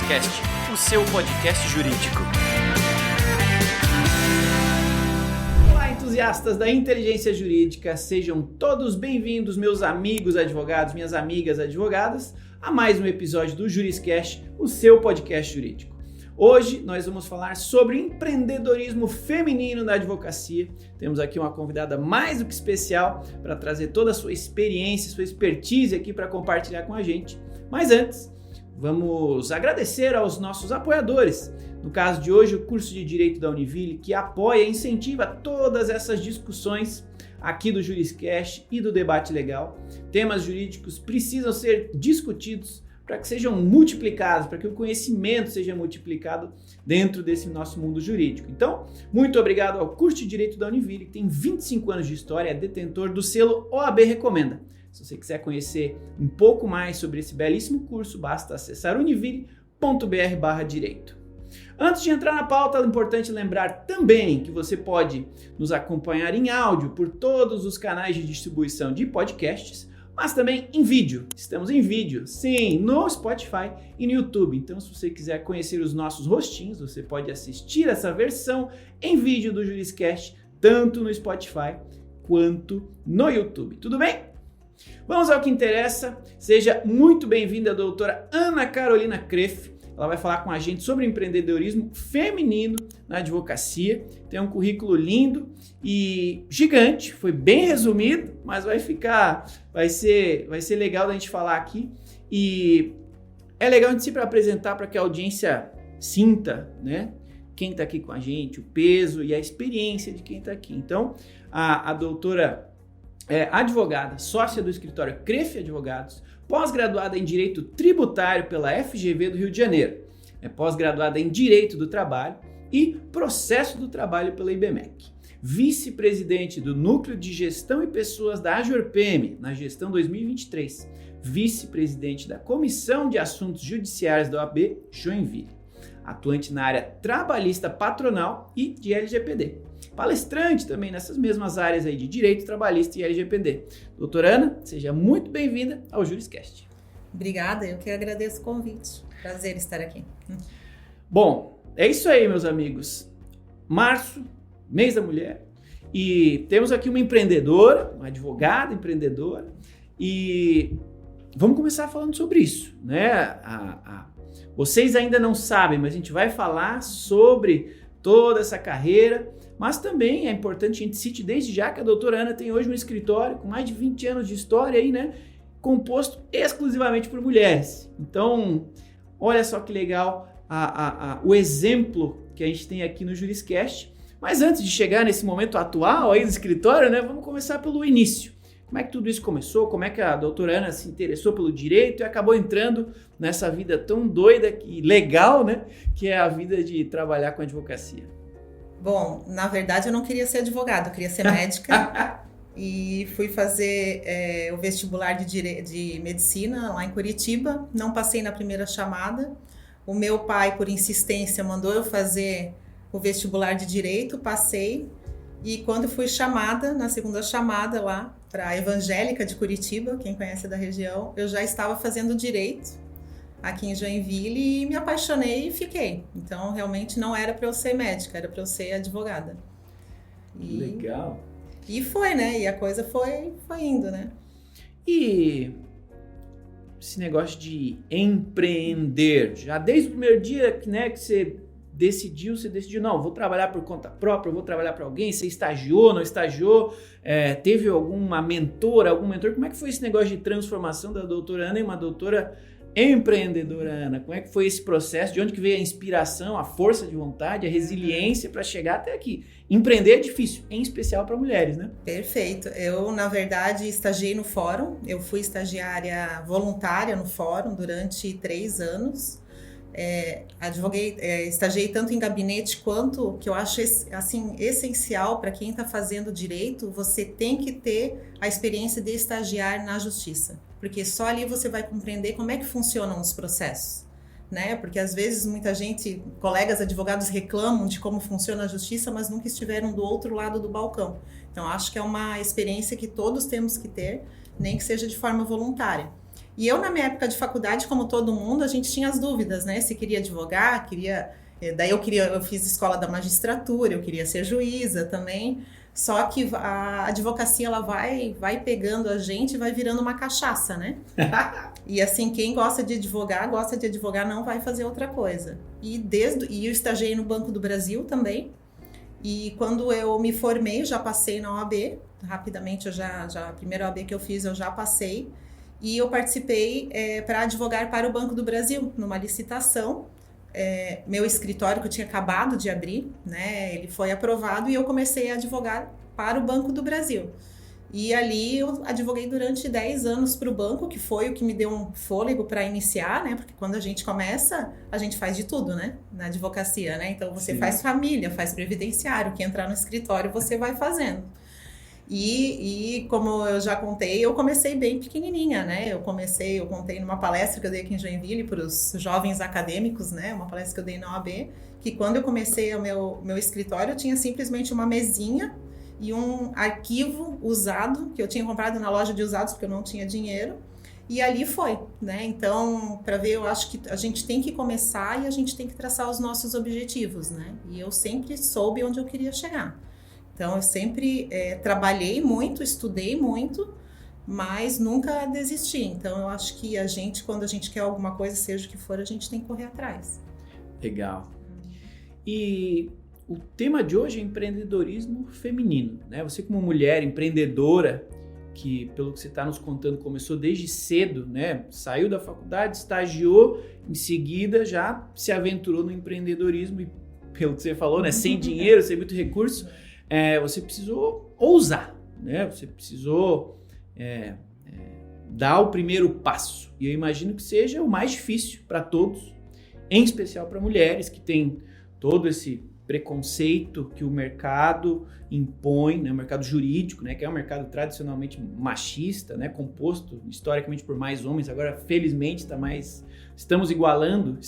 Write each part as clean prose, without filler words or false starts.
Juriscast, o seu podcast jurídico. Olá, entusiastas da inteligência jurídica, sejam todos bem-vindos, meus amigos advogados, minhas amigas advogadas, a mais um episódio do Juriscast, o seu podcast jurídico. Hoje nós vamos falar sobre empreendedorismo feminino na advocacia. Temos aqui uma convidada mais do que especial para trazer toda a sua experiência, sua expertise aqui para compartilhar com a gente. Mas antes, vamos agradecer aos nossos apoiadores. No caso de hoje, o curso de Direito da Univille, que apoia e incentiva todas essas discussões aqui do Juriscast e do Debate Legal. Temas jurídicos precisam ser discutidos para que sejam multiplicados, para que o conhecimento seja multiplicado dentro desse nosso mundo jurídico. Então, muito obrigado ao curso de Direito da Univille, que tem 25 anos de história, é detentor do selo OAB Recomenda. Se você quiser conhecer um pouco mais sobre esse belíssimo curso, basta acessar univille.br/direito. Antes de entrar na pauta, é importante lembrar também que você pode nos acompanhar em áudio por todos os canais de distribuição de podcasts, mas também em vídeo. Estamos em vídeo, sim, no Spotify e no YouTube. Então, se você quiser conhecer os nossos rostinhos, você pode assistir essa versão em vídeo do Juriscast, tanto no Spotify quanto no YouTube. Tudo bem? Vamos ao que interessa. Seja muito bem-vinda a doutora Ana Carolina Kreff. Ela vai falar com a gente sobre empreendedorismo feminino na advocacia. Tem um currículo lindo e gigante, foi bem resumido, mas vai ser legal da gente falar aqui. E é legal a gente sempre apresentar para que a audiência sinta, né, quem está aqui com a gente, o peso e a experiência de quem está aqui. Então, a doutora é advogada, sócia do escritório Kreff Advogados, pós-graduada em Direito Tributário pela FGV do Rio de Janeiro, é pós-graduada em Direito do Trabalho e Processo do Trabalho pela IBMEC, vice-presidente do Núcleo de Gestão e Pessoas da AJORPM na gestão 2023, vice-presidente da Comissão de Assuntos Judiciários da OAB Joinville, atuante na área trabalhista patronal e de LGPD. Palestrante também nessas mesmas áreas aí de direito trabalhista e LGPD. Doutora Ana, seja muito bem-vinda ao Juriscast. Obrigada, eu que agradeço o convite. Prazer estar aqui. Bom, é isso aí, meus amigos. Março, mês da mulher, e temos aqui uma empreendedora, uma advogada empreendedora, e vamos começar falando sobre isso, né? Vocês ainda não sabem, mas a gente vai falar sobre toda essa carreira. Mas também é importante a gente cite desde já que a doutora Ana tem hoje um escritório com mais de 20 anos de história aí, né? Composto exclusivamente por mulheres. Então, olha só que legal o exemplo que a gente tem aqui no Juriscast. Mas antes de chegar nesse momento atual aí do escritório, né? Vamos começar pelo início. Como é que tudo isso começou? Como é que a doutora Ana se interessou pelo direito e acabou entrando nessa vida tão doida e legal, né? Que é a vida de trabalhar com advocacia. Bom, na verdade eu não queria ser advogada, eu queria ser médica e fui fazer o vestibular de medicina lá em Curitiba, não passei na primeira chamada. O meu pai, por insistência, mandou eu fazer o vestibular de direito, passei e quando fui chamada, na segunda chamada lá para a Evangélica de Curitiba, quem conhece da região, eu já estava fazendo direito aqui em Joinville e me apaixonei e fiquei. Então, realmente não era para eu ser médica, era para eu ser advogada. Legal. E foi, né? E a coisa foi indo, né? E esse negócio de empreender, já desde o primeiro dia, né, que você decidiu, não, vou trabalhar por conta própria, vou trabalhar para alguém, você estagiou, não estagiou, teve alguma mentora, algum mentor, como é que foi esse negócio de transformação da doutora Ana em uma doutora empreendedora, Ana? Como é que foi esse processo? De onde que veio a inspiração, a força de vontade, a resiliência para chegar até aqui? Empreender é difícil, em especial para mulheres, né? Perfeito. Eu, na verdade, estagiei no fórum. Eu fui estagiária voluntária no fórum durante 3 anos. Estagiei tanto em gabinete quanto, que eu acho assim, essencial para quem está fazendo direito, você tem que ter a experiência de estagiar na justiça. Porque só ali você vai compreender como é que funcionam os processos, né? Porque às vezes muita gente, colegas advogados reclamam de como funciona a justiça, mas nunca estiveram do outro lado do balcão. Então acho que é uma experiência que todos temos que ter, nem que seja de forma voluntária. E eu, na minha época de faculdade, como todo mundo, a gente tinha as dúvidas, né? Se queria advogar, daí eu fiz escola da magistratura, eu queria ser juíza também. Só que a advocacia, ela vai pegando a gente e vai virando uma cachaça, né? E assim, quem gosta de advogar, não vai fazer outra coisa. E eu estagiei no Banco do Brasil também. E quando eu me formei, já passei na OAB. Rapidamente, a primeira OAB que eu fiz, eu já passei. E eu participei para advogar para o Banco do Brasil, numa licitação. Meu escritório, que eu tinha acabado de abrir, né, ele foi aprovado e eu comecei a advogar para o Banco do Brasil. E ali eu advoguei durante 10 anos para o banco, que foi o que me deu um fôlego para iniciar, né? Porque quando a gente começa, a gente faz de tudo, né? Na advocacia, né? Então você faz família, faz previdenciário, que entrar no escritório você vai fazendo. E como eu já contei, eu comecei bem pequenininha, né? Eu contei numa palestra que eu dei aqui em Joinville para os jovens acadêmicos, né? Uma palestra que eu dei na OAB, que quando eu comecei o meu escritório, eu tinha simplesmente uma mesinha e um arquivo usado, que eu tinha comprado na loja de usados, porque eu não tinha dinheiro, e ali foi, né? Então, para ver, eu acho que a gente tem que começar e a gente tem que traçar os nossos objetivos, né? E eu sempre soube onde eu queria chegar. Então, eu sempre trabalhei muito, estudei muito, mas nunca desisti. Então, eu acho que quando a gente quer alguma coisa, seja o que for, a gente tem que correr atrás. Legal. E o tema de hoje é empreendedorismo feminino, né? Você como mulher empreendedora, que pelo que você está nos contando, começou desde cedo, né? Saiu da faculdade, estagiou, em seguida já se aventurou no empreendedorismo e pelo que você falou, né? Sem dinheiro, sem muito recurso, você precisou ousar, né? Você precisou dar o primeiro passo. E eu imagino que seja o mais difícil para todos, em especial para mulheres que têm todo esse preconceito que o mercado impõe, né, o mercado jurídico, né, que é um mercado tradicionalmente machista, né, composto historicamente por mais homens. Agora, felizmente, estamos igualando,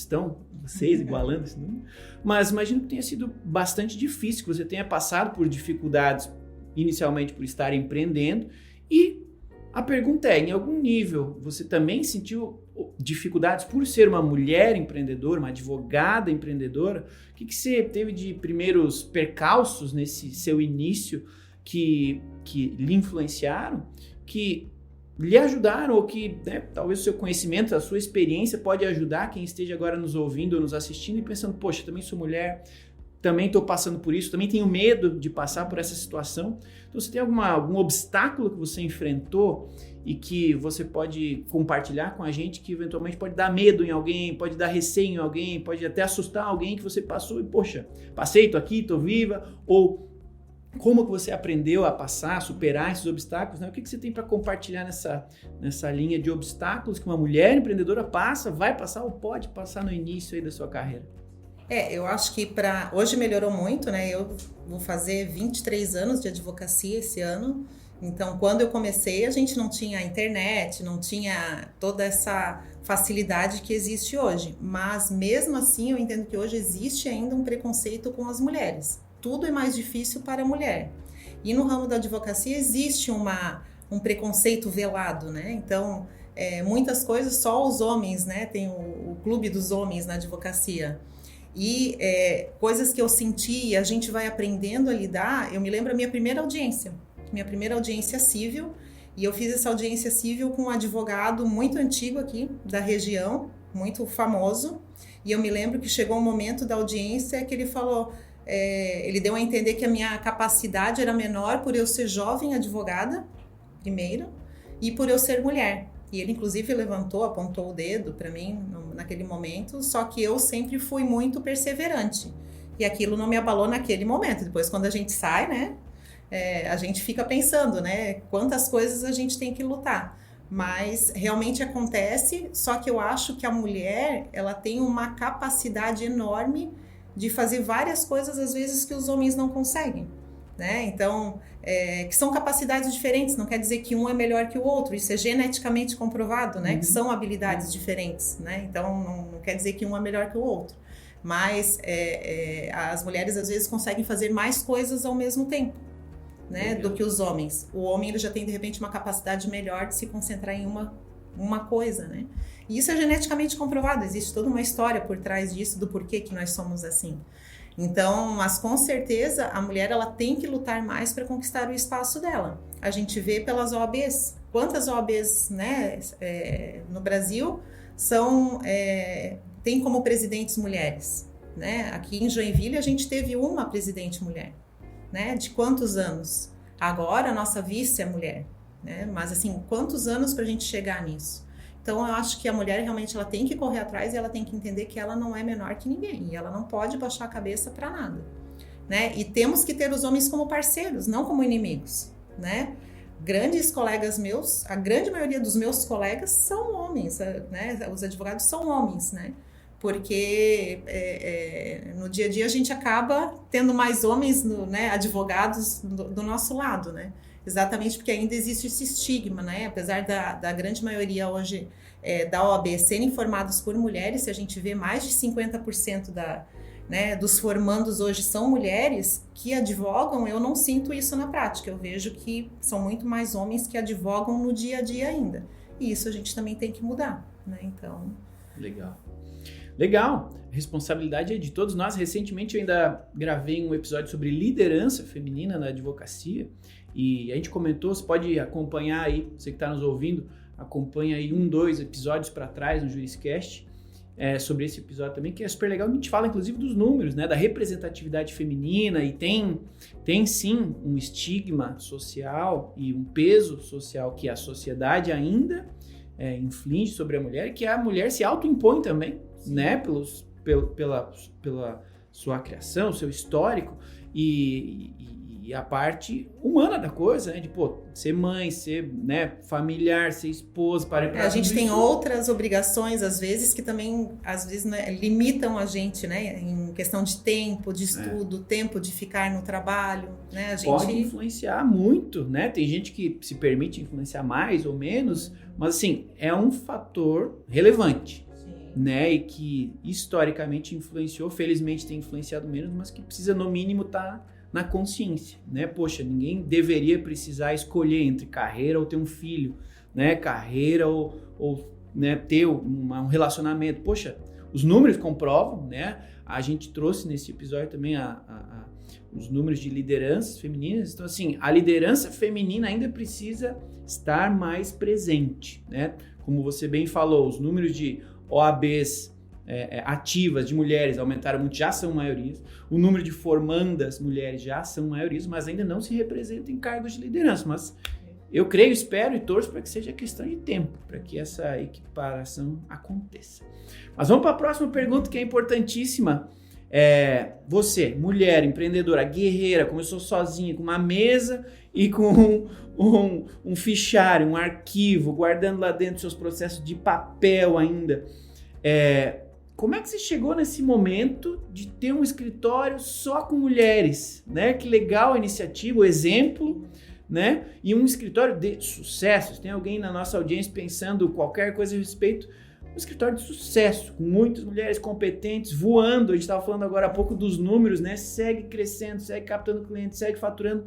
vocês igualando esse número, mas imagino que tenha sido bastante difícil, que você tenha passado por dificuldades inicialmente por estar empreendendo. E a pergunta em algum nível, você também sentiu dificuldades por ser uma mulher empreendedora, uma advogada empreendedora? O que você teve de primeiros percalços nesse seu início que lhe influenciaram, que lhe ajudaram, ou que, né, talvez o seu conhecimento, a sua experiência pode ajudar quem esteja agora nos ouvindo ou nos assistindo e pensando, poxa, também sou mulher, também estou passando por isso, também tenho medo de passar por essa situação. Então, você tem algum obstáculo que você enfrentou e que você pode compartilhar com a gente, que eventualmente pode dar medo em alguém, pode dar receio em alguém, pode até assustar alguém que você passou e, poxa, passei, tô aqui, tô viva, ou como que você aprendeu a passar, a superar esses obstáculos, né? O que você tem para compartilhar nessa linha de obstáculos que uma mulher empreendedora passa, vai passar ou pode passar no início aí da sua carreira? Eu acho que hoje melhorou muito, né? Eu vou fazer 23 anos de advocacia esse ano. Então, quando eu comecei, a gente não tinha internet, não tinha toda essa facilidade que existe hoje. Mas, mesmo assim, eu entendo que hoje existe ainda um preconceito com as mulheres. Tudo é mais difícil para a mulher. E no ramo da advocacia existe um preconceito velado, né? Então, muitas coisas só os homens, né? Tem o clube dos homens na advocacia. E coisas que eu senti e a gente vai aprendendo a lidar. Eu me lembro a minha primeira audiência civil, e eu fiz essa audiência civil com um advogado muito antigo aqui da região, muito famoso, e eu me lembro que chegou um momento da audiência que ele falou, ele deu a entender que a minha capacidade era menor por eu ser jovem advogada, primeiro, e por eu ser mulher. E ele, inclusive, apontou o dedo para mim naquele momento, só que eu sempre fui muito perseverante. E aquilo não me abalou naquele momento. Depois, quando a gente sai, né, a gente fica pensando, né, quantas coisas a gente tem que lutar. Mas realmente acontece, só que eu acho que a mulher, ela tem uma capacidade enorme de fazer várias coisas, às vezes, que os homens não conseguem. Né? Então, que são capacidades diferentes, não quer dizer que um é melhor que o outro, isso é geneticamente comprovado, né? Que são habilidades diferentes, né? Então não quer dizer que um é melhor que o outro, mas as mulheres às vezes conseguem fazer mais coisas ao mesmo tempo, né? Do que os homens. O homem ele já tem de repente uma capacidade melhor de se concentrar em uma uma coisa, né? E isso é geneticamente comprovado, existe toda uma história por trás disso, do porquê que nós somos assim. Então, mas com certeza a mulher ela tem que lutar mais para conquistar o espaço dela. A gente vê pelas OABs, quantas OABs, né, no Brasil tem como presidentes mulheres, né? Aqui em Joinville a gente teve uma presidente mulher, né? De quantos anos? Agora a nossa vice é mulher, né? Mas assim, quantos anos para a gente chegar nisso? Então, eu acho que a mulher realmente ela tem que correr atrás e ela tem que entender que ela não é menor que ninguém. E ela não pode baixar a cabeça para nada, né? E temos que ter os homens como parceiros, não como inimigos, né? Grandes colegas meus, a grande maioria dos meus colegas são homens, né? Os advogados são homens, né? Porque no dia a dia a gente acaba tendo mais homens, né, advogados do nosso lado, né? Exatamente porque ainda existe esse estigma, né? Apesar da grande maioria hoje da OAB serem formados por mulheres, se a gente vê mais de 50% dos formandos hoje são mulheres que advogam, eu não sinto isso na prática. Eu vejo que são muito mais homens que advogam no dia a dia ainda. E isso a gente também tem que mudar, né? Então... Legal, a responsabilidade é de todos nós. Recentemente eu ainda gravei um episódio sobre liderança feminina na advocacia e a gente comentou, você pode acompanhar aí, você que está nos ouvindo, acompanha aí 2 episódios para trás no Juriscast, sobre esse episódio também, que é super legal. A gente fala inclusive dos números, né, da representatividade feminina e tem sim um estigma social e um peso social que a sociedade ainda inflige sobre a mulher, que a mulher se autoimpõe também, né, pela sua criação, seu histórico e a parte humana da coisa, né, de ser mãe, ser, né, familiar, ser esposa, a gente tem outras obrigações às vezes que também às vezes, né, limitam a gente, né, em questão de tempo, de estudo, tempo de ficar no trabalho, né, a gente pode influenciar muito, né, tem gente que se permite influenciar mais ou menos, mas assim, é um fator relevante, né, e que historicamente influenciou, felizmente tem influenciado menos, mas que precisa no mínimo estar na consciência, né? Poxa, ninguém deveria precisar escolher entre carreira ou ter um filho, né? Carreira ou né, ter um relacionamento. Poxa, os números comprovam, né? A gente trouxe nesse episódio também os números de lideranças femininas. Então, assim, a liderança feminina ainda precisa estar mais presente, né? Como você bem falou, os números de OABs ativas de mulheres aumentaram muito, já são maiorias. O número de formandas mulheres já são maiorias, mas ainda não se representam em cargos de liderança. Mas eu creio, espero e torço para que seja questão de tempo, para que essa equiparação aconteça. Mas vamos para a próxima pergunta, que é importantíssima. Você, mulher, empreendedora, guerreira, começou sozinha, com uma mesa e com um fichário, um arquivo, guardando lá dentro seus processos de papel ainda. Como é que você chegou nesse momento de ter um escritório só com mulheres, né? Que legal a iniciativa, o exemplo, né? E um escritório de sucesso. Se tem alguém na nossa audiência pensando qualquer coisa a respeito, um escritório de sucesso, com muitas mulheres competentes, voando. A gente estava falando agora há pouco dos números, né? Segue crescendo, segue captando clientes, segue faturando,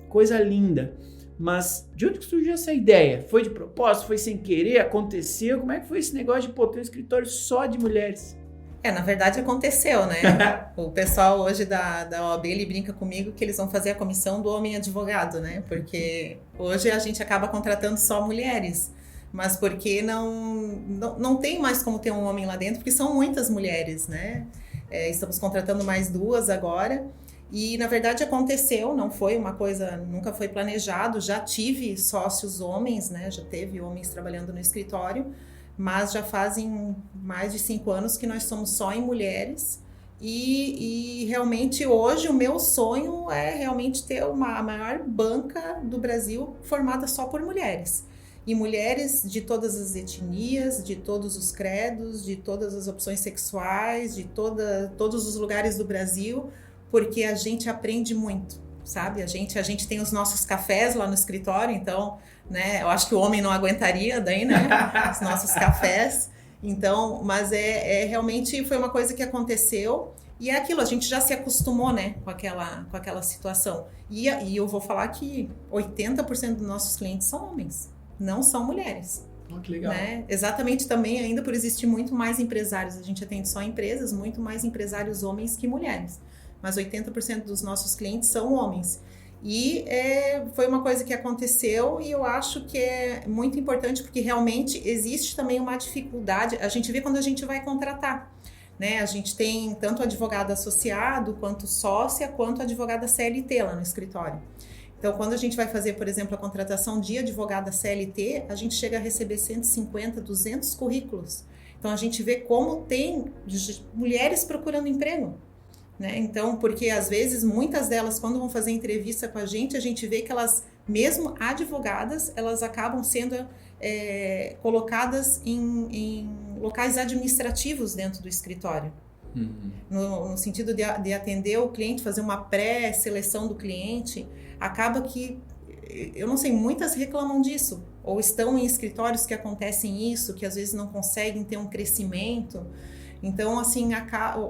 coisa linda. Mas de onde que surgiu essa ideia? Foi de propósito? Foi sem querer? Aconteceu? Como é que foi esse negócio de ter um escritório só de mulheres? Na verdade aconteceu, né? O pessoal hoje da OAB, ele brinca comigo que eles vão fazer a comissão do homem advogado, né? Porque hoje a gente acaba contratando só mulheres, mas porque não tem mais como ter um homem lá dentro, porque são muitas mulheres, né? Estamos contratando mais 2 agora. E, na verdade, aconteceu, não foi uma coisa, nunca foi planejado, já tive sócios homens, né, já teve homens trabalhando no escritório, mas já fazem mais de 5 anos que nós somos só em mulheres e realmente hoje o meu sonho é realmente ter a maior banca do Brasil formada só por mulheres. E mulheres de todas as etnias, de todos os credos, de todas as opções sexuais, de todos os lugares do Brasil, porque a gente aprende muito, sabe? A gente tem os nossos cafés lá no escritório, então, né, eu acho que o homem não aguentaria daí, né, os nossos cafés. Então, mas realmente foi uma coisa que aconteceu e é aquilo, a gente já se acostumou, né, com aquela situação. E eu vou falar que 80% dos nossos clientes são homens, não são mulheres. Oh, que legal. Né? Exatamente também, ainda por existir muito mais empresários, a gente atende só empresas, muito mais empresários homens que mulheres. Mas 80% dos nossos clientes são homens. E foi uma coisa que aconteceu e eu acho que é muito importante porque realmente existe também uma dificuldade, a gente vê quando a gente vai contratar. Né? A gente tem tanto advogado associado, quanto sócia, quanto advogada CLT lá no escritório. Então, quando a gente vai fazer, por exemplo, a contratação de advogada CLT, a gente chega a receber 150, 200 currículos. Então, a gente vê como tem mulheres procurando emprego. Né? Então, porque às vezes, muitas delas, quando vão fazer entrevista com a gente vê que elas, mesmo advogadas, elas acabam sendo colocadas em locais administrativos dentro do escritório. No sentido de atender o cliente, fazer uma pré-seleção do cliente, acaba que, eu não sei, muitas reclamam disso, ou estão em escritórios que acontecem isso, que às vezes não conseguem ter um crescimento. Então, assim,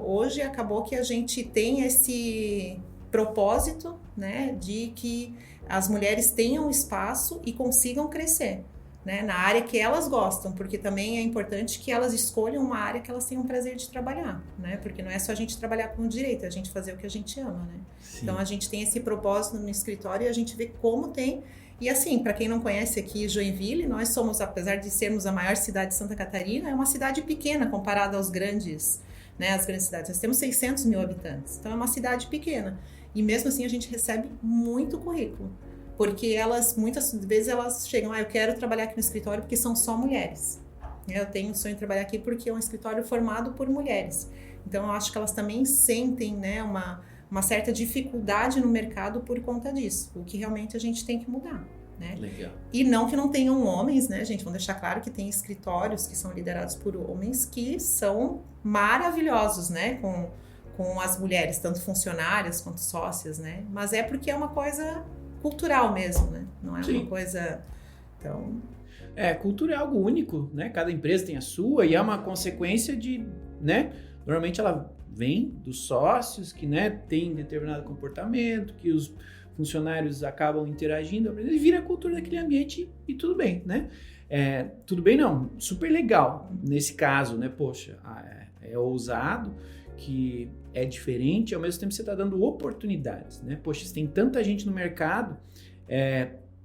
hoje acabou que a gente tem esse propósito, né, de que as mulheres tenham espaço e consigam crescer. Né, na área que elas gostam, porque também é importante que elas escolham uma área que elas tenham prazer de trabalhar, né? Porque não é só a gente trabalhar com direito, é a gente fazer o que a gente ama, né? Então a gente tem esse propósito no escritório e a gente vê como tem. E assim, para quem não conhece aqui Joinville, nós somos, apesar de sermos a maior cidade de Santa Catarina, é uma cidade pequena comparada aos grandes, né? As grandes cidades. Nós temos 600 mil habitantes, então é uma cidade pequena. E mesmo assim a gente recebe muito currículo. Porque muitas vezes elas chegam, eu quero trabalhar aqui no escritório porque são só mulheres. Eu tenho o sonho de trabalhar aqui porque é um escritório formado por mulheres. Então, eu acho que elas também sentem, né, uma certa dificuldade no mercado por conta disso. O que realmente a gente tem que mudar. Né? Legal. E não que não tenham homens, né, gente? Vamos deixar claro que tem escritórios que são liderados por homens que são maravilhosos, né? Com as mulheres, tanto funcionárias quanto sócias, né? Mas é porque é uma coisa cultural mesmo, né? Não é uma coisa... Então... Cultura é algo único, né? Cada empresa tem a sua e é uma consequência de, né? Normalmente ela vem dos sócios que, né, tem determinado comportamento, que os funcionários acabam interagindo e vira a cultura daquele ambiente e tudo bem, né? Tudo bem não, super legal nesse caso, né? Poxa, é ousado, que é diferente, ao mesmo tempo você está dando oportunidades, né? Poxa, se tem tanta gente no mercado,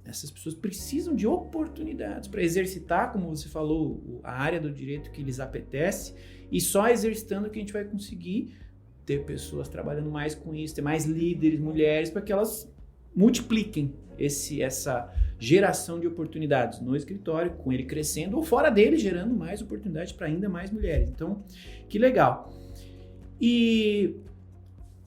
essas pessoas precisam de oportunidades para exercitar, como você falou, a área do direito que lhes apetece, e só exercitando que a gente vai conseguir ter pessoas trabalhando mais com isso, ter mais líderes, mulheres, para que elas multipliquem essa geração de oportunidades no escritório, com ele crescendo, ou fora dele, gerando mais oportunidades para ainda mais mulheres. Então, que legal. E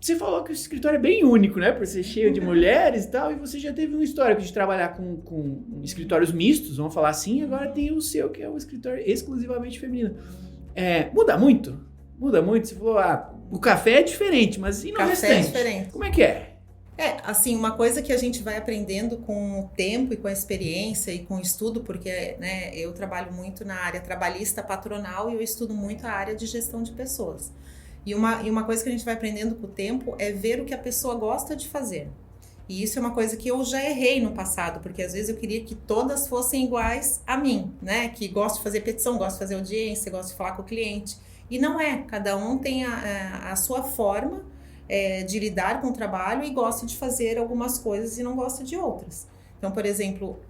você falou que o escritório é bem único, né? Por ser cheio de mulheres e tal, e você já teve um histórico de trabalhar com escritórios mistos, vamos falar assim, agora tem o seu, que é um escritório exclusivamente feminino. Muda muito? Muda muito? Você falou, o café é diferente, mas e no restante? Café é diferente. Como é que é? Assim, uma coisa que a gente vai aprendendo com o tempo e com a experiência e com o estudo, porque, né, eu trabalho muito na área trabalhista patronal e eu estudo muito a área de gestão de pessoas. E uma coisa que a gente vai aprendendo com o tempo é ver o que a pessoa gosta de fazer. E isso é uma coisa que eu já errei no passado, porque às vezes eu queria que todas fossem iguais a mim, né? Que gosto de fazer petição, gosto de fazer audiência, gosto de falar com o cliente. E não é, cada um tem a sua forma de lidar com o trabalho e gosta de fazer algumas coisas e não gosta de outras. Então, por exemplo,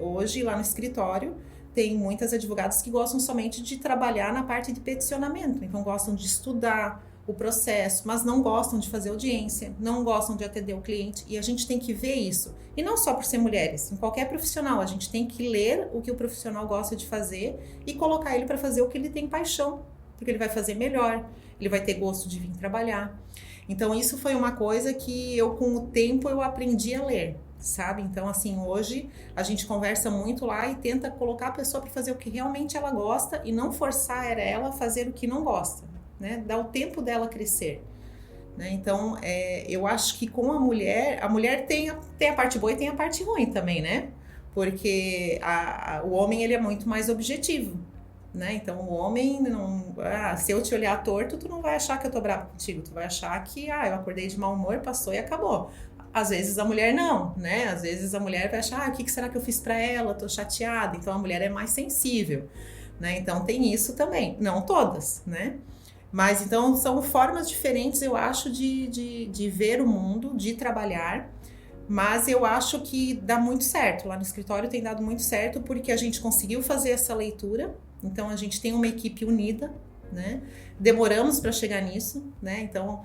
hoje lá no escritório, tem muitas advogadas que gostam somente de trabalhar na parte de peticionamento, então gostam de estudar o processo, mas não gostam de fazer audiência, não gostam de atender o cliente, e a gente tem que ver isso. E não só por ser mulheres, em qualquer profissional, a gente tem que ler o que o profissional gosta de fazer e colocar ele para fazer o que ele tem paixão, porque ele vai fazer melhor, ele vai ter gosto de vir trabalhar. Então isso foi uma coisa que eu, com o tempo, eu aprendi a ler. Sabe? Então, assim, hoje a gente conversa muito lá e tenta colocar a pessoa para fazer o que realmente ela gosta e não forçar ela a fazer o que não gosta, né? Dar o tempo dela crescer, né? Então, eu acho que com a mulher tem a parte boa e tem a parte ruim também, né? Porque o homem, ele é muito mais objetivo, né? Então, o homem, se eu te olhar torto, tu não vai achar que eu tô brava contigo, tu vai achar que, eu acordei de mau humor, passou e acabou. Às vezes a mulher não, né? Às vezes a mulher vai achar, o que será que eu fiz para ela? Tô chateada. Então a mulher é mais sensível, né? Então tem isso também. Não todas, né? Mas então são formas diferentes, eu acho, de ver o mundo, de trabalhar. Mas eu acho que dá muito certo. Lá no escritório tem dado muito certo porque a gente conseguiu fazer essa leitura. Então a gente tem uma equipe unida, né? Demoramos para chegar nisso, né? Então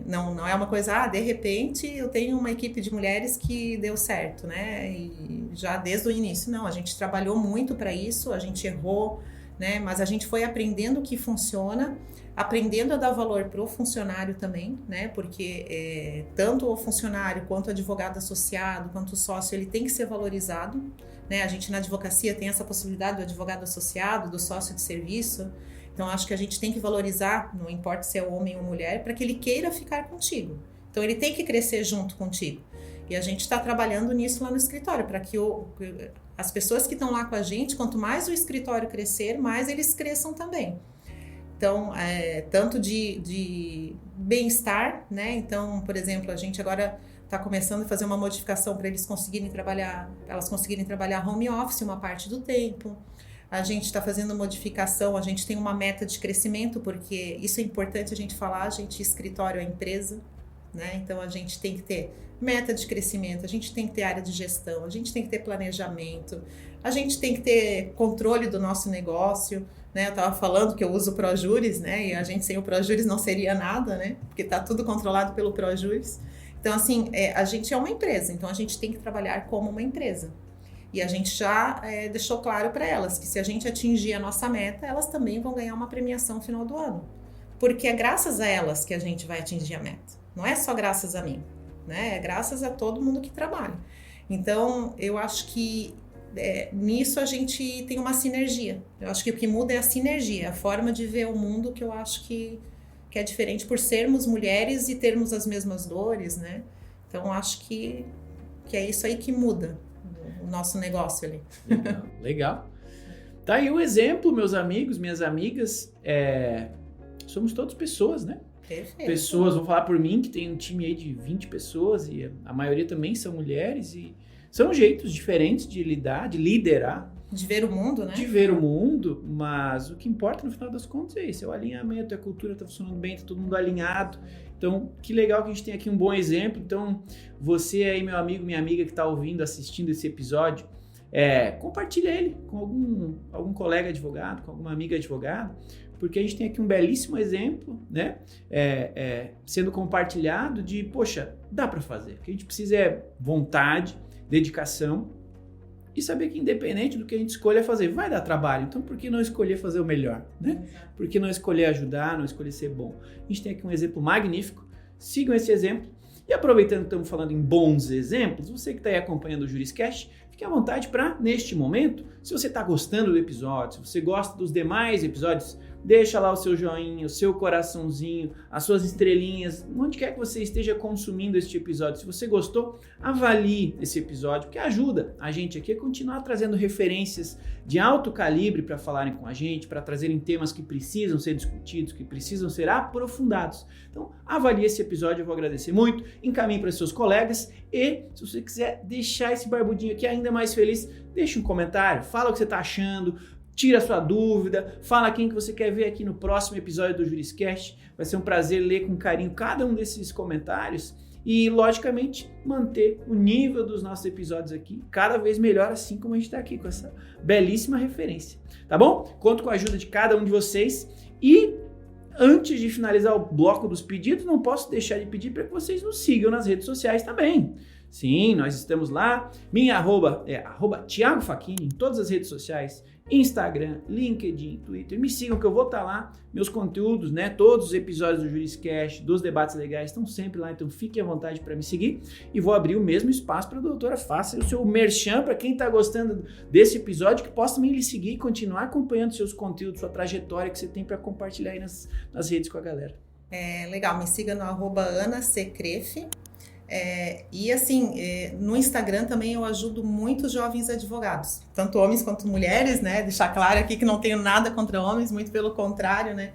não é uma coisa, de repente eu tenho uma equipe de mulheres que deu certo, né? E já desde o início, não, a gente trabalhou muito para isso, a gente errou, né? Mas a gente foi aprendendo o que funciona, aprendendo a dar valor para o funcionário também, né? Porque tanto o funcionário quanto o advogado associado, quanto o sócio, ele tem que ser valorizado, né? A gente na advocacia tem essa possibilidade do advogado associado, do sócio de serviço. Então, acho que a gente tem que valorizar, não importa se é homem ou mulher, para que ele queira ficar contigo. Então, ele tem que crescer junto contigo. E a gente está trabalhando nisso lá no escritório, para que as pessoas que estão lá com a gente, quanto mais o escritório crescer, mais eles cresçam também. Então, tanto de bem-estar, né? Então, por exemplo, a gente agora está começando a fazer uma modificação para elas conseguirem trabalhar home office uma parte do tempo. A gente está fazendo modificação, a gente tem uma meta de crescimento, porque isso é importante a gente falar, escritório é empresa, né? Então a gente tem que ter meta de crescimento, a gente tem que ter área de gestão, a gente tem que ter planejamento, a gente tem que ter controle do nosso negócio, né? Eu estava falando que eu uso o ProJuris, né? E a gente sem o ProJuris não seria nada, né? Porque está tudo controlado pelo ProJuris. Então, assim, a gente é uma empresa, então a gente tem que trabalhar como uma empresa. E a gente já deixou claro para elas que se a gente atingir a nossa meta, elas também vão ganhar uma premiação no final do ano. Porque é graças a elas que a gente vai atingir a meta. Não é só graças a mim, né? É graças a todo mundo que trabalha. Então, eu acho que nisso a gente tem uma sinergia. Eu acho que o que muda é a sinergia, a forma de ver o mundo, que eu acho que é diferente por sermos mulheres e termos as mesmas dores, né? Então, acho que é isso aí que muda o nosso negócio ali. Legal. Tá aí um exemplo, meus amigos, minhas amigas. Somos todos pessoas, né? Perfeito. Pessoas, vou falar por mim, que tem um time aí de 20 pessoas e a maioria também são mulheres e são jeitos diferentes de lidar, de liderar. De ver o mundo, né? De ver o mundo, mas o que importa no final das contas é isso, é o alinhamento, a cultura tá funcionando bem, tá todo mundo alinhado. Então, que legal que a gente tem aqui um bom exemplo. Então, você aí, meu amigo, minha amiga que tá ouvindo, assistindo esse episódio, compartilha ele com algum colega advogado, com alguma amiga advogada, porque a gente tem aqui um belíssimo exemplo, né? Sendo compartilhado de, poxa, dá para fazer. O que a gente precisa vontade, dedicação e saber que independente do que a gente escolha fazer, vai dar trabalho. Então, por que não escolher fazer o melhor, né? Por que não escolher ajudar, não escolher ser bom? A gente tem aqui um exemplo magnífico. Sigam esse exemplo. E aproveitando que estamos falando em bons exemplos, você que está aí acompanhando o Juriscast, fique à vontade para, neste momento, se você está gostando do episódio, se você gosta dos demais episódios, deixa lá o seu joinha, o seu coraçãozinho, as suas estrelinhas, onde quer que você esteja consumindo este episódio. Se você gostou, avalie esse episódio, porque ajuda a gente aqui a continuar trazendo referências de alto calibre para falarem com a gente, para trazerem temas que precisam ser discutidos, que precisam ser aprofundados. Então, avalie esse episódio, eu vou agradecer muito, encaminhe para seus colegas e, se você quiser deixar esse barbudinho aqui ainda mais feliz, deixe um comentário, fala o que você está achando, tira a sua dúvida, fala quem que você quer ver aqui no próximo episódio do Juriscast. Vai ser um prazer ler com carinho cada um desses comentários e, logicamente, manter o nível dos nossos episódios aqui cada vez melhor, assim como a gente está aqui com essa belíssima referência. Tá bom? Conto com a ajuda de cada um de vocês e, antes de finalizar o bloco dos pedidos, não posso deixar de pedir para que vocês nos sigam nas redes sociais também. Sim, nós estamos lá. Minha arroba é @Thiago Facchini em todas as redes sociais. Instagram, LinkedIn, Twitter, me sigam que eu vou estar lá, meus conteúdos, né, todos os episódios do Juriscast, dos debates legais estão sempre lá, então fiquem à vontade para me seguir e vou abrir o mesmo espaço para a doutora, faça o seu merchan para quem está gostando desse episódio, que possa também lhe seguir e continuar acompanhando seus conteúdos, sua trajetória que você tem para compartilhar aí nas redes com a galera. Legal, me siga no @AnaCrefe. E assim, no Instagram também eu ajudo muitos jovens advogados, tanto homens quanto mulheres, né? Deixar claro aqui que não tenho nada contra homens, muito pelo contrário, né?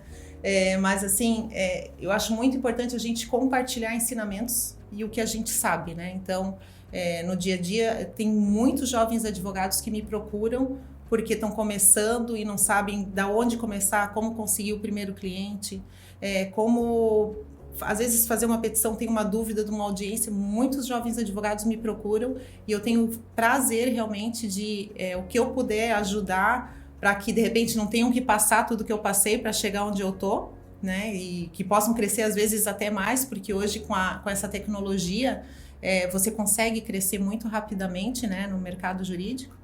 Mas assim, eu acho muito importante a gente compartilhar ensinamentos e o que a gente sabe, né? Então, no dia a dia, tem muitos jovens advogados que me procuram porque estão começando e não sabem da onde começar, como conseguir o primeiro cliente, como, às vezes, fazer uma petição, tem uma dúvida de uma audiência. Muitos jovens advogados me procuram e eu tenho prazer realmente de o que eu puder ajudar para que, de repente, não tenham que passar tudo que eu passei para chegar onde eu tô, né? E que possam crescer, às vezes, até mais, porque hoje, com essa tecnologia, você consegue crescer muito rapidamente, né, no mercado jurídico.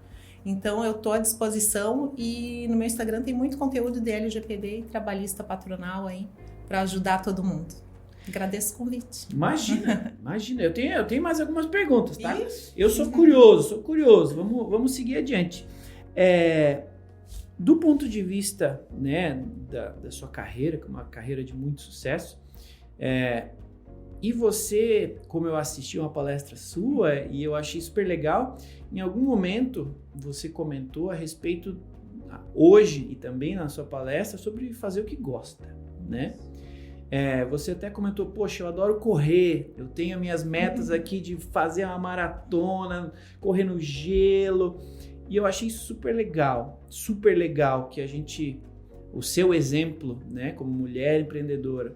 Então, eu estou à disposição e no meu Instagram tem muito conteúdo de LGPD e trabalhista patronal aí para ajudar todo mundo. Agradeço o convite. Imagina. Eu tenho mais algumas perguntas, tá? Isso. Eu sou curioso. Vamos seguir adiante. Do ponto de vista, né, da sua carreira, que é uma carreira de muito sucesso, e você, como eu assisti uma palestra sua e eu achei super legal, em algum momento você comentou a respeito, hoje e também na sua palestra, sobre fazer o que gosta, né? Você até comentou, poxa, eu adoro correr, eu tenho minhas metas aqui de fazer uma maratona, correr no gelo, e eu achei super legal que o seu exemplo, né, como mulher empreendedora,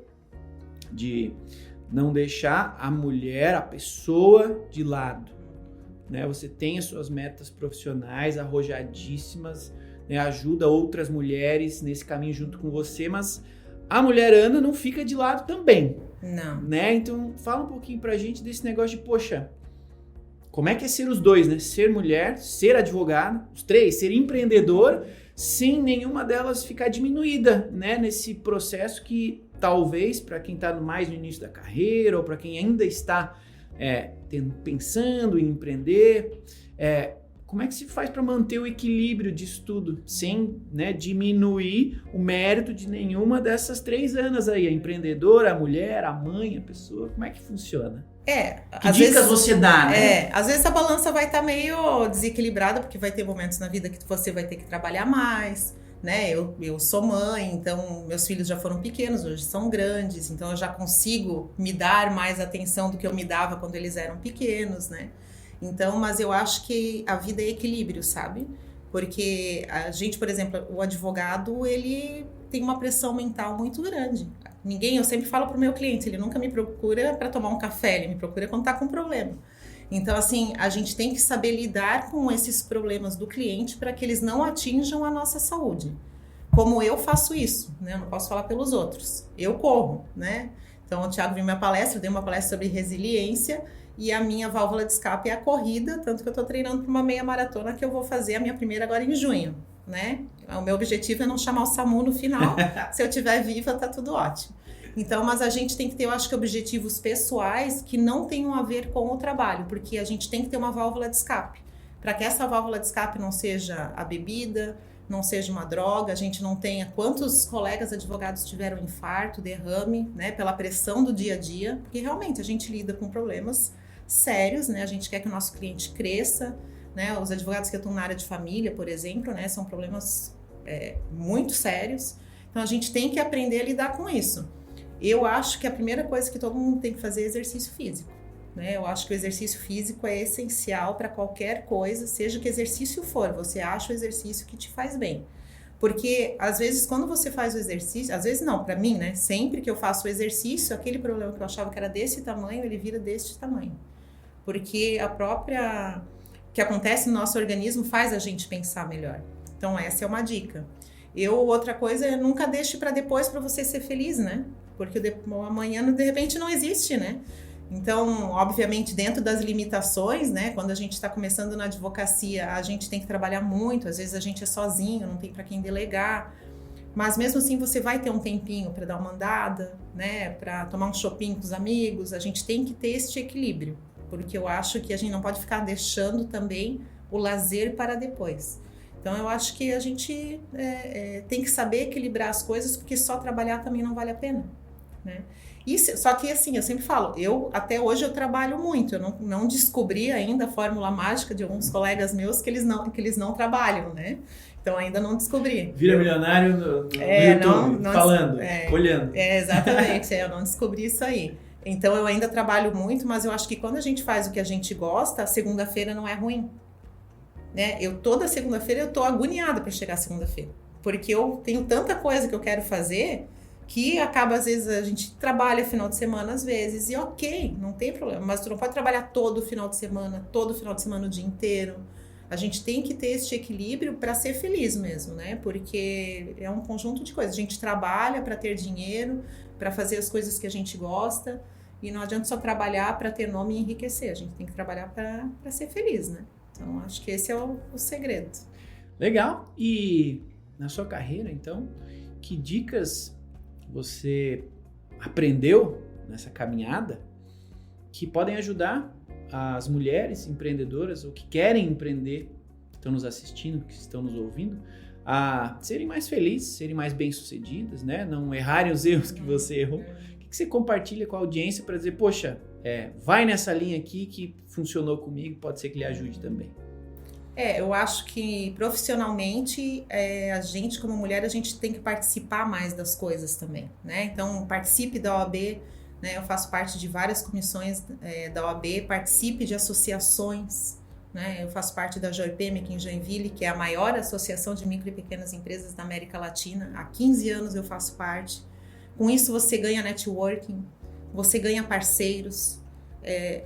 de não deixar a mulher, a pessoa de lado, né? Você tem as suas metas profissionais arrojadíssimas, né? Ajuda outras mulheres nesse caminho junto com você, mas a mulher Ana não fica de lado também. Não. Né? Então, fala um pouquinho pra gente desse negócio de, poxa, como é que é ser os dois, né? Ser mulher, ser advogada, os três, ser empreendedora, sem nenhuma delas ficar diminuída, né? Nesse processo que talvez para quem está mais no início da carreira ou para quem ainda está pensando em empreender, como é que se faz para manter o equilíbrio disso tudo, sem, né, diminuir o mérito de nenhuma dessas três Anas aí, a empreendedora, a mulher, a mãe, a pessoa, como é que funciona? Que dicas você dá, né? Às vezes a balança vai estar meio desequilibrada, porque vai ter momentos na vida que você vai ter que trabalhar mais, né? Eu sou mãe, então meus filhos já foram pequenos, hoje são grandes, então eu já consigo me dar mais atenção do que eu me dava quando eles eram pequenos, né? Então, mas eu acho que a vida é equilíbrio, sabe? Porque a gente, por exemplo, o advogado, ele tem uma pressão mental muito grande. Eu sempre falo pro meu cliente, ele nunca me procura para tomar um café, ele me procura quando tá com problema. Então, assim, a gente tem que saber lidar com esses problemas do cliente para que eles não atinjam a nossa saúde. Como eu faço isso, né? Eu não posso falar pelos outros. Eu corro, né? Então, o Thiago viu minha palestra, eu dei uma palestra sobre resiliência e a minha válvula de escape é a corrida, tanto que eu tô treinando para uma meia maratona que eu vou fazer a minha primeira agora em junho, né? O meu objetivo é não chamar o SAMU no final. Se eu estiver viva, tá tudo ótimo. Então, mas a gente tem que ter, eu acho que, objetivos pessoais que não tenham a ver com o trabalho, porque a gente tem que ter uma válvula de escape. Para que essa válvula de escape não seja a bebida, não seja uma droga, a gente não tenha... Quantos colegas advogados tiveram infarto, derrame, né, pela pressão do dia a dia? Porque realmente a gente lida com problemas sérios, né? A gente quer que o nosso cliente cresça, né? Os advogados que atuam na área de família, por exemplo, né, são problemas muito sérios. Então, a gente tem que aprender a lidar com isso. Eu acho que a primeira coisa que todo mundo tem que fazer é exercício físico, né? Eu acho que o exercício físico é essencial para qualquer coisa, seja que exercício for, você acha o exercício que te faz bem. Porque, às vezes, quando você faz o exercício, às vezes não, para mim, né? Sempre que eu faço o exercício, aquele problema que eu achava que era desse tamanho, ele vira deste tamanho. Porque o que acontece no nosso organismo faz a gente pensar melhor. Então, essa é uma dica. Outra coisa é nunca deixe para depois para você ser feliz, né? Porque o amanhã, de repente, não existe, né? Então, obviamente, dentro das limitações, né? Quando a gente está começando na advocacia, a gente tem que trabalhar muito, às vezes a gente é sozinho, não tem para quem delegar. Mas mesmo assim, você vai ter um tempinho para dar uma andada, né? Para tomar um shopping com os amigos, a gente tem que ter este equilíbrio. Porque eu acho que a gente não pode ficar deixando também o lazer para depois. Então, eu acho que a gente tem que saber equilibrar as coisas, porque só trabalhar também não vale a pena. né? Só que assim, eu sempre falo, até hoje eu trabalho muito, eu não descobri ainda a fórmula mágica de alguns colegas meus que eles não trabalham, né? Então ainda não descobri. Vira milionário no YouTube, falando, olhando. Exatamente, eu não descobri isso aí. Então eu ainda trabalho muito, mas eu acho que quando a gente faz o que a gente gosta, a segunda-feira não é ruim. Né? Toda segunda-feira eu tô agoniada para chegar segunda-feira, porque eu tenho tanta coisa que eu quero fazer que acaba, às vezes, a gente trabalha final de semana, às vezes, e ok, não tem problema, mas tu não pode trabalhar todo final de semana o dia inteiro. A gente tem que ter esse equilíbrio para ser feliz mesmo, né? Porque é um conjunto de coisas. A gente trabalha para ter dinheiro, para fazer as coisas que a gente gosta, e não adianta só trabalhar para ter nome e enriquecer. A gente tem que trabalhar para ser feliz, né? Então, acho que esse é o segredo. Legal. E na sua carreira, então, que dicas você aprendeu nessa caminhada que podem ajudar as mulheres empreendedoras ou que querem empreender, que estão nos assistindo, que estão nos ouvindo, a serem mais felizes, serem mais bem-sucedidas, né? Não errarem os erros que você errou. O que você compartilha com a audiência para dizer, poxa, vai nessa linha aqui que funcionou comigo, pode ser que lhe ajude também? Eu acho que profissionalmente, a gente como mulher, a gente tem que participar mais das coisas também, né? Então, participe da OAB, né? Eu faço parte de várias comissões da OAB, participe de associações, né? Eu faço parte da JOIPM aqui em Joinville, que é a maior associação de micro e pequenas empresas da América Latina. Há 15 anos eu faço parte. Com isso você ganha networking, você ganha parceiros,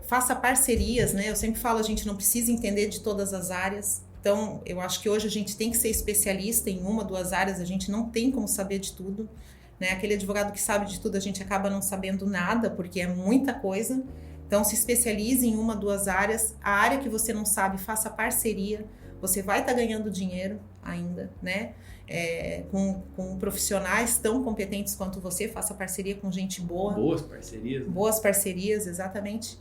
faça parcerias, né? Eu sempre falo, a gente não precisa entender de todas as áreas. Então, eu acho que hoje a gente tem que ser especialista em uma, 2 áreas, a gente não tem como saber de tudo, né? Aquele advogado que sabe de tudo, a gente acaba não sabendo nada, porque é muita coisa. Então, se especialize em uma, 2 áreas. A área que você não sabe, faça parceria. Você vai estar ganhando dinheiro ainda, né? Com profissionais tão competentes quanto você, faça parceria com gente boa. Boas parcerias. Né? Boas parcerias, exatamente.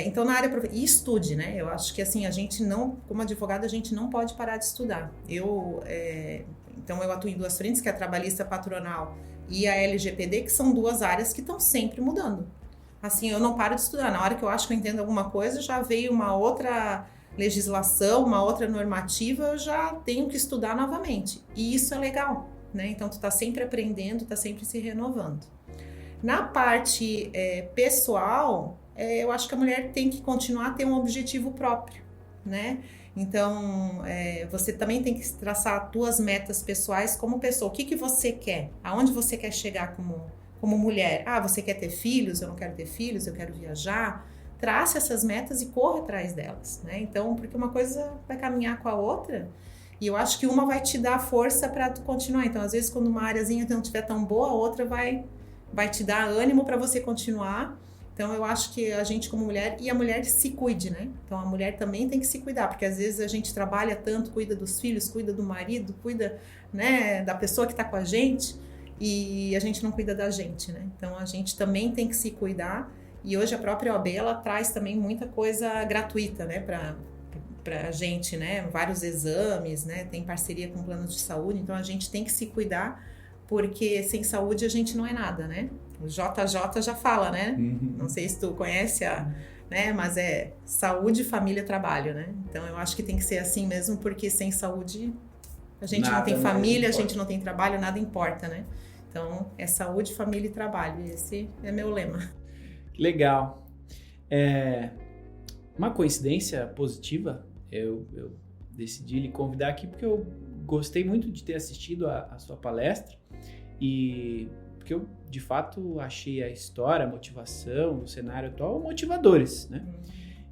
Então, na área... E estude, né? Eu acho que, assim, a gente não... Como advogado, a gente não pode parar de estudar. Então, eu atuo em 2 frentes, que é a trabalhista patronal e a LGPD, que são 2 áreas que estão sempre mudando. Assim, eu não paro de estudar. Na hora que eu acho que eu entendo alguma coisa, já veio uma outra legislação, uma outra normativa, eu já tenho que estudar novamente. E isso é legal, né? Então, tu tá sempre aprendendo, tá sempre se renovando. Na parte pessoal, eu acho que a mulher tem que continuar a ter um objetivo próprio, né? Então, você também tem que traçar as tuas metas pessoais como pessoa. O que você quer? Aonde você quer chegar como mulher? Você quer ter filhos? Eu não quero ter filhos, eu quero viajar. Trace essas metas e corra atrás delas, né? Então, porque uma coisa vai caminhar com a outra e eu acho que uma vai te dar força para tu continuar. Então, às vezes, quando uma áreazinha não estiver tão boa, a outra vai te dar ânimo para você continuar. Então, eu acho que a gente como mulher, e a mulher se cuide, né? Então, a mulher também tem que se cuidar, porque às vezes a gente trabalha tanto, cuida dos filhos, cuida do marido, cuida, né, da pessoa que está com a gente e a gente não cuida da gente, né? Então, a gente também tem que se cuidar. E hoje a própria OAB, ela traz também muita coisa gratuita, né, pra gente, né, vários exames, né, tem parceria com planos de saúde, então a gente tem que se cuidar, porque sem saúde a gente não é nada, né? O JJ já fala, né? Não sei se tu conhece né, mas saúde, família, trabalho, né? Então eu acho que tem que ser assim mesmo, porque sem saúde a gente não tem família, a gente não tem trabalho, nada importa, né? Então é saúde, família e trabalho, esse é meu lema. Legal. Uma coincidência positiva, eu decidi lhe convidar aqui porque eu gostei muito de ter assistido a sua palestra e porque eu, de fato, achei a história, a motivação, o cenário atual motivadores, né?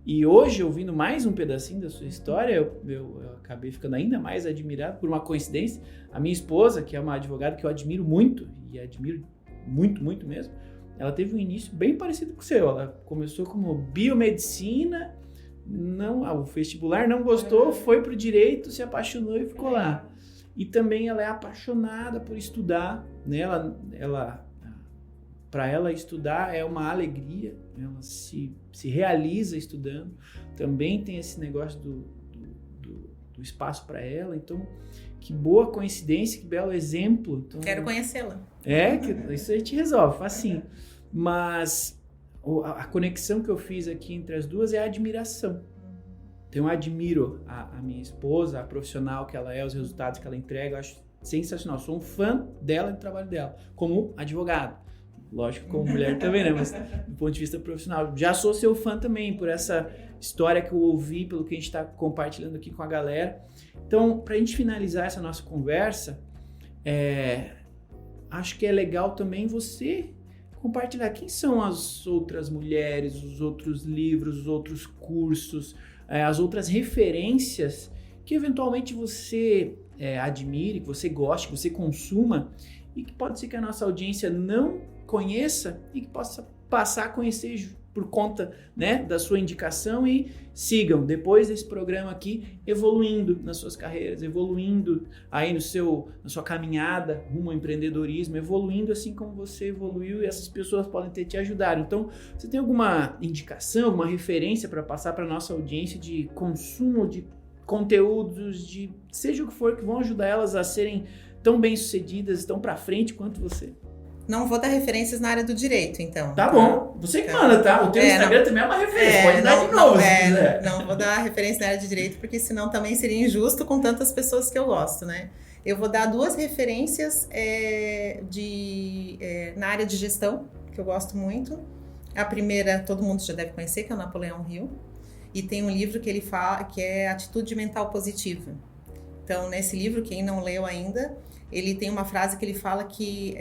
E hoje, ouvindo mais um pedacinho da sua história, eu acabei ficando ainda mais admirado por uma coincidência. A minha esposa, que é uma advogada que eu admiro muito, e admiro muito, muito mesmo, ela teve um início bem parecido com o seu. Ela começou como biomedicina, o vestibular não gostou, foi pro direito, se apaixonou e ficou lá. E também ela é apaixonada por estudar, né? Para ela estudar é uma alegria, ela se realiza estudando. Também tem esse negócio do espaço para ela. Então, Que boa coincidência, que belo exemplo. Então, Quero conhecê-la. Isso a gente resolve, facinho. Mas a conexão que eu fiz aqui entre as duas é a admiração. Então eu admiro a minha esposa, a profissional que ela é, os resultados que ela entrega, eu acho sensacional. Sou um fã dela e do trabalho dela, como advogado. Lógico, como mulher também, né? Mas do ponto de vista profissional. Já sou seu fã também, por essa história que eu ouvi, pelo que a gente está compartilhando aqui com a galera. Então, para a gente finalizar essa nossa conversa, acho que é legal também você compartilhar quem são as outras mulheres, os outros livros, os outros cursos, as outras referências que eventualmente você admire, que você goste, que você consuma e que pode ser que a nossa audiência não conheça e que possa passar a conhecer por conta, né, da sua indicação e sigam, depois desse programa aqui, evoluindo nas suas carreiras, evoluindo aí na sua caminhada rumo ao empreendedorismo, evoluindo assim como você evoluiu e essas pessoas podem ter te ajudado. Então, você tem alguma indicação, alguma referência para passar para a nossa audiência de consumo de conteúdos, de seja o que for, que vão ajudar elas a serem tão bem-sucedidas, tão para frente quanto você? Não vou dar referências na área do direito, então. Tá bom. Você que manda, tá? O teu Instagram também é uma referência. Pode dar de novo, se quiser. Não vou dar referência na área de direito, porque senão também seria injusto com tantas pessoas que eu gosto, né? Eu vou dar 2 referências na área de gestão, que eu gosto muito. A primeira, todo mundo já deve conhecer, que é o Napoleão Hill. E tem um livro que ele fala, que é Atitude Mental Positiva. Então, nesse livro, quem não leu ainda, ele tem uma frase que ele fala que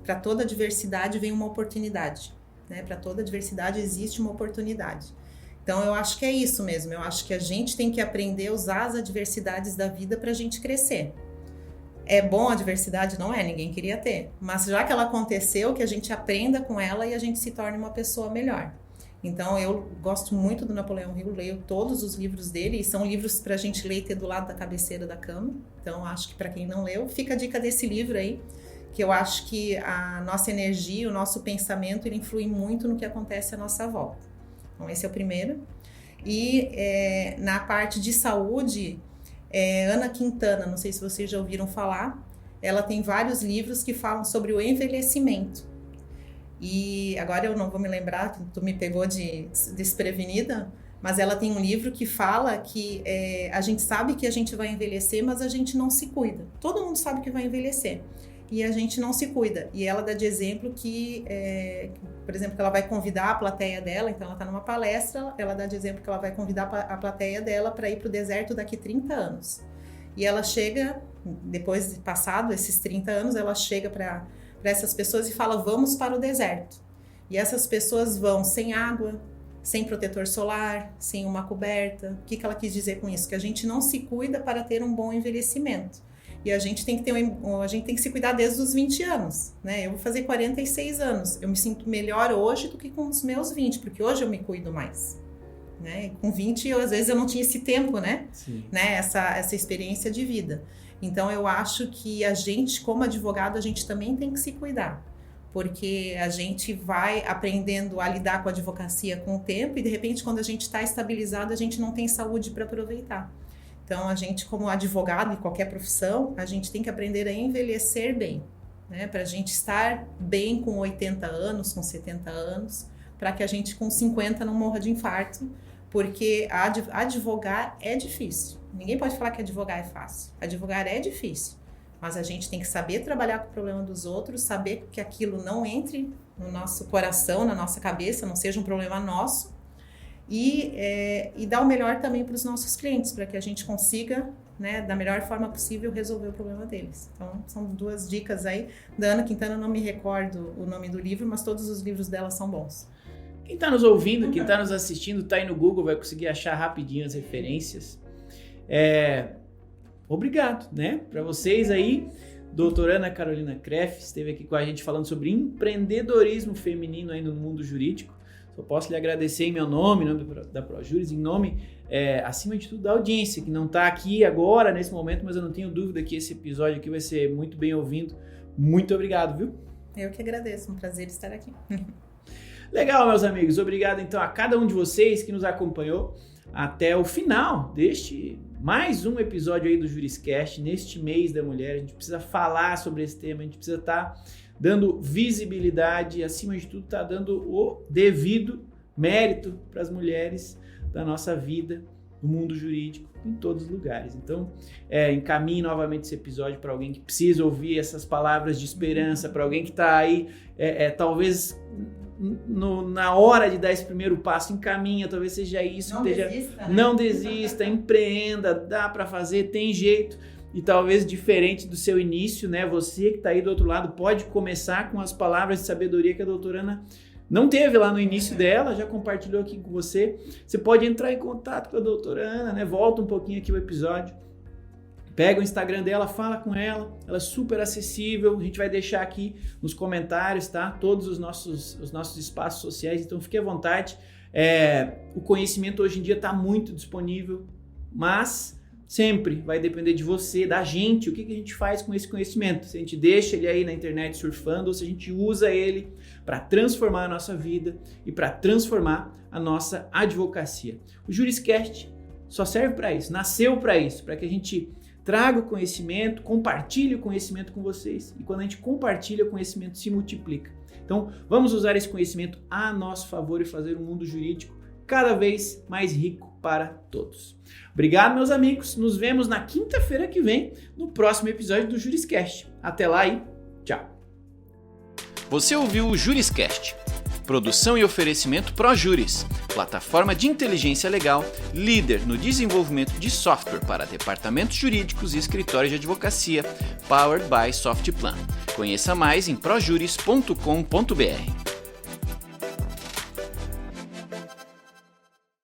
para toda adversidade vem uma oportunidade, né? Para toda adversidade existe uma oportunidade. Então, eu acho que é isso mesmo. Eu acho que a gente tem que aprender a usar as adversidades da vida para a gente crescer. É bom a adversidade? Não é, ninguém queria ter. Mas já que ela aconteceu, que a gente aprenda com ela e a gente se torne uma pessoa melhor. Então, eu gosto muito do Napoleão Hill, leio todos os livros dele, e são livros para a gente ler e ter do lado da cabeceira da cama. Então, acho que para quem não leu, fica a dica desse livro aí, que eu acho que a nossa energia, o nosso pensamento, ele influi muito no que acontece à nossa volta. Então, esse é o primeiro. E na parte de saúde, Ana Quintana, não sei se vocês já ouviram falar, ela tem vários livros que falam sobre o envelhecimento. E agora eu não vou me lembrar, tu me pegou desprevenida, mas ela tem um livro que fala que a gente sabe que a gente vai envelhecer, mas a gente não se cuida. Todo mundo sabe que vai envelhecer e a gente não se cuida. E ela dá de exemplo que, por exemplo, que ela vai convidar a plateia dela, então ela está numa palestra, ela dá de exemplo que ela vai convidar a plateia dela para ir para o deserto daqui 30 anos. E ela chega, depois de passado esses 30 anos, ela chega para essas pessoas e fala, vamos para o deserto. E essas pessoas vão sem água, sem protetor solar, sem uma coberta. O que ela quis dizer com isso? Que a gente não se cuida para ter um bom envelhecimento. E a gente tem que se cuidar desde os 20 anos, né? Eu vou fazer 46 anos. Eu me sinto melhor hoje do que com os meus 20, porque hoje eu me cuido mais. Né? E com 20, às vezes eu não tinha esse tempo, né? Sim. Né? Essa experiência de vida. Então, eu acho que a gente, como advogado, a gente também tem que se cuidar, porque a gente vai aprendendo a lidar com a advocacia com o tempo e, de repente, quando a gente está estabilizado, a gente não tem saúde para aproveitar. Então, a gente, como advogado em qualquer profissão, a gente tem que aprender a envelhecer bem, né? Para a gente estar bem com 80 anos, com 70 anos, para que a gente com 50 não morra de infarto, porque advogar é difícil. Ninguém pode falar que advogar é fácil. Advogar é difícil, mas a gente tem que saber trabalhar com o problema dos outros, saber que aquilo não entre no nosso coração, na nossa cabeça, não seja um problema nosso, e dar o melhor também para os nossos clientes, para que a gente consiga, né, da melhor forma possível, resolver o problema deles. Então, são 2 dicas aí. Da Ana Quintana, eu não me recordo o nome do livro, mas todos os livros dela são bons. Quem está nos ouvindo, quem está nos assistindo, está aí no Google, vai conseguir achar rapidinho as referências. Obrigado, né? Para vocês aí, doutora Ana Carolina Kreff esteve aqui com a gente falando sobre empreendedorismo feminino aí no mundo jurídico. Só posso lhe agradecer em meu nome, em nome da ProJuris, em nome, acima de tudo, da audiência, que não está aqui agora, nesse momento, mas eu não tenho dúvida que esse episódio aqui vai ser muito bem ouvido. Muito obrigado, viu? Eu que agradeço, um prazer estar aqui. Legal, meus amigos. Obrigado, então, a cada um de vocês que nos acompanhou até o final deste mais um episódio aí do Juriscast neste mês da mulher. A gente precisa falar sobre esse tema, a gente precisa estar dando visibilidade, acima de tudo, estar dando o devido mérito para as mulheres da nossa vida, do mundo jurídico, em todos os lugares. Então, encaminhe novamente esse episódio para alguém que precisa ouvir essas palavras de esperança, para alguém que está aí, talvez na hora de dar esse primeiro passo, encaminha, talvez seja isso. Não desista, empreenda, dá para fazer, tem jeito. E talvez diferente do seu início, né? Você que está aí do outro lado pode começar com as palavras de sabedoria que a doutora Ana não teve lá no início dela, já compartilhou aqui com você. Você pode entrar em contato com a doutora Ana, né? Volta um pouquinho aqui o episódio. Pega o Instagram dela, fala com ela. Ela é super acessível. A gente vai deixar aqui nos comentários, tá? Todos os nossos espaços sociais. Então fique à vontade. O conhecimento hoje em dia está muito disponível, mas sempre vai depender de você, da gente, o que a gente faz com esse conhecimento. Se a gente deixa ele aí na internet surfando ou se a gente usa ele para transformar a nossa vida e para transformar a nossa advocacia. O Juriscast só serve para isso, nasceu para isso, para que a gente traga o conhecimento, compartilhe o conhecimento com vocês. E quando a gente compartilha, o conhecimento se multiplica. Então, vamos usar esse conhecimento a nosso favor e fazer um mundo jurídico cada vez mais rico para todos. Obrigado, meus amigos. Nos vemos na quinta-feira que vem, no próximo episódio do Juriscast. Até lá e tchau. Você ouviu o Juriscast. Produção e oferecimento ProJuris, plataforma de inteligência legal, líder no desenvolvimento de software para departamentos jurídicos e escritórios de advocacia, powered by Softplan. Conheça mais em projuris.com.br.